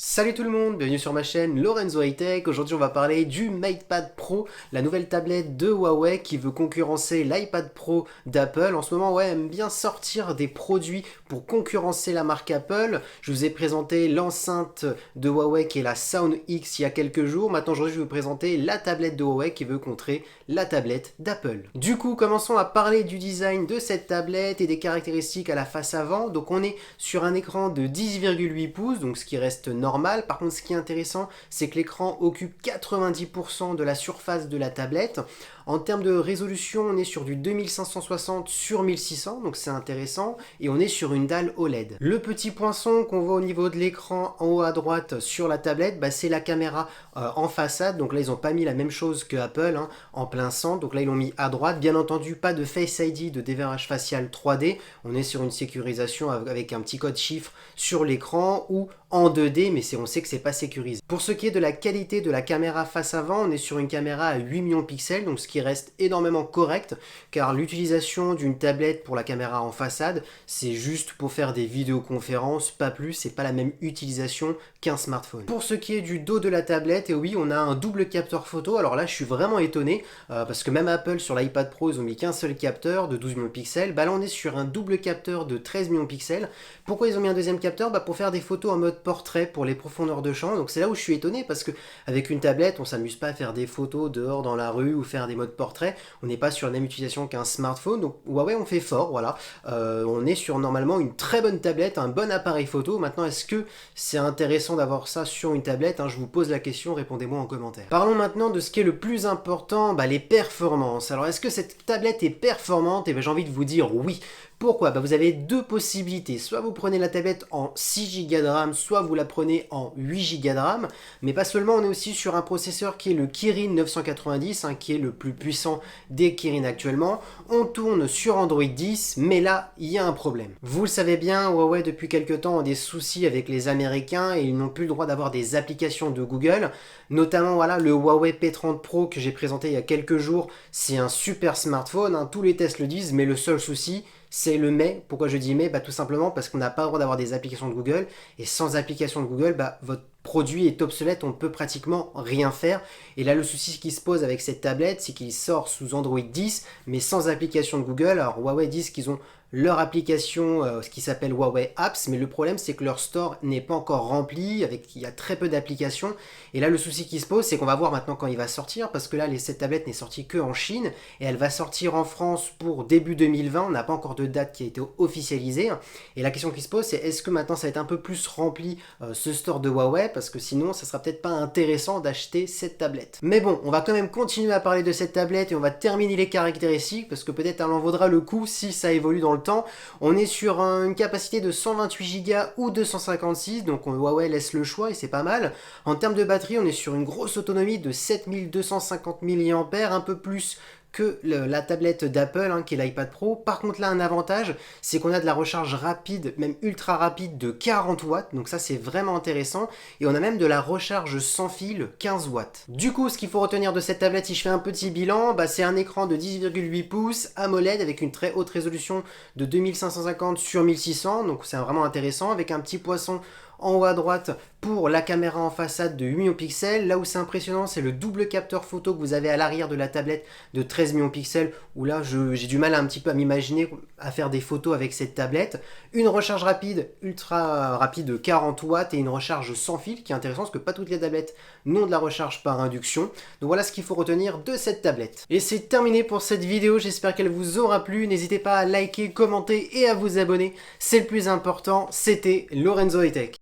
Salut tout le monde, bienvenue sur ma chaîne Lorenzo High Tech. Aujourd'hui on va parler du MatePad Pro, la nouvelle tablette de Huawei qui veut concurrencer l'iPad Pro d'Apple. En ce moment ouais, aime bien sortir des produits pour concurrencer la marque Apple. Je vous ai présenté l'enceinte de Huawei qui est la Sound X il y a quelques jours. Maintenant aujourd'hui je vais vous présenter la tablette de Huawei qui veut contrer la tablette d'Apple. Du coup commençons à parler du design de cette tablette et des caractéristiques à la face avant. Donc on est sur un écran de 10,8 pouces, donc ce qui reste normal. Par contre, ce qui est intéressant, c'est que l'écran occupe 90% de la surface de la tablette. En termes de résolution, on est sur du 2560 sur 1600, donc c'est intéressant, et on est sur une dalle OLED. Le petit poinçon qu'on voit au niveau de l'écran en haut à droite sur la tablette, c'est la caméra en façade. Donc là, ils n'ont pas mis la même chose que Apple, en plein centre. Donc là, ils l'ont mis à droite. Bien entendu, pas de Face ID, de déverrouillage facial 3D. On est sur une sécurisation avec un petit code chiffre sur l'écran ou en 2D, mais on sait que c'est pas sécurisé. Pour ce qui est de la qualité de la caméra face avant, on est sur une caméra à 8 millions de pixels, donc ce qui reste énormément correct, car l'utilisation d'une tablette pour la caméra en façade, c'est juste pour faire des vidéoconférences, pas plus, c'est pas la même utilisation qu'un smartphone. Pour ce qui est du dos de la tablette, et oui, on a un double capteur photo. Alors là, je suis vraiment étonné, parce que même Apple sur l'iPad Pro, ils ont mis qu'un seul capteur de 12 millions de pixels. Là, on est sur un double capteur de 13 millions de pixels. Pourquoi ils ont mis un deuxième capteur? Pour faire des photos en mode portrait pour les profondeurs de champ. Donc c'est là où je suis étonné, parce que avec une tablette, on s'amuse pas à faire des photos dehors dans la rue ou faire des modes portrait. On n'est pas sur la même utilisation qu'un smartphone. Donc Huawei, on fait fort, voilà. On est sur normalement une très bonne tablette, un bon appareil photo. Maintenant, est-ce que c'est intéressant d'avoir ça sur une tablette? Je vous pose la question, répondez-moi en commentaire. Parlons maintenant de ce qui est le plus important, les performances. Alors est-ce que cette tablette est performante? J'ai envie de vous dire oui. Pourquoi? Vous avez deux possibilités. Soit vous prenez la tablette en 6 Go de RAM, soit vous la prenez en 8 Go de RAM. Mais pas seulement, on est aussi sur un processeur qui est le Kirin 990, qui est le plus puissant des Kirin actuellement. On tourne sur Android 10, mais là, il y a un problème. Vous le savez bien, Huawei depuis quelques temps ont des soucis avec les Américains et ils n'ont plus le droit d'avoir des applications de Google. Notamment, voilà, le Huawei P30 Pro que j'ai présenté il y a quelques jours, c'est un super smartphone, tous les tests le disent, mais le seul souci, c'est le mais. Pourquoi je dis mais? Tout simplement parce qu'on n'a pas le droit d'avoir des applications de Google, et sans application de Google, votre produit est obsolète, on ne peut pratiquement rien faire. Et là, le souci qui se pose avec cette tablette, c'est qu'il sort sous Android 10, mais sans application de Google. Alors Huawei disent qu'ils ont leur application, ce qui s'appelle Huawei Apps, mais le problème c'est que leur store n'est pas encore rempli, il y a très peu d'applications. Et là, le souci qui se pose, c'est qu'on va voir maintenant quand il va sortir, parce que là, cette tablette n'est sortie que en Chine, et elle va sortir en France pour début 2020. On n'a pas encore de date qui a été officialisée. Et la question qui se pose, c'est est-ce que maintenant ça va être un peu plus rempli, ce store de Huawei, parce que sinon, ça sera peut-être pas intéressant d'acheter cette tablette. Mais bon, on va quand même continuer à parler de cette tablette et on va terminer les caractéristiques, parce que peut-être elle en vaudra le coup si ça évolue dans le temps. On est sur une capacité de 128 Go ou 256, donc Huawei laisse le choix et c'est pas mal. En termes de batterie, on est sur une grosse autonomie de 7250 mAh, un peu plus que la tablette d'Apple, qui est l'iPad Pro. Par contre là, un avantage, c'est qu'on a de la recharge rapide, même ultra rapide, de 40 watts, donc ça c'est vraiment intéressant, et on a même de la recharge sans fil 15 watts. Du coup, ce qu'il faut retenir de cette tablette, si je fais un petit bilan, c'est un écran de 10,8 pouces AMOLED avec une très haute résolution de 2550 sur 1600, donc c'est vraiment intéressant, avec un petit poisson en haut à droite pour la caméra en façade de 8 millions de pixels. Là où c'est impressionnant, c'est le double capteur photo que vous avez à l'arrière de la tablette de 13 millions de pixels, où là j'ai du mal un petit peu à m'imaginer à faire des photos avec cette tablette. Une recharge rapide, ultra rapide de 40 watts et une recharge sans fil, qui est intéressant parce que pas toutes les tablettes n'ont de la recharge par induction. Donc voilà ce qu'il faut retenir de cette tablette. Et c'est terminé pour cette vidéo, j'espère qu'elle vous aura plu. N'hésitez pas à liker, commenter et à vous abonner, c'est le plus important. C'était Lorenzo High Tech.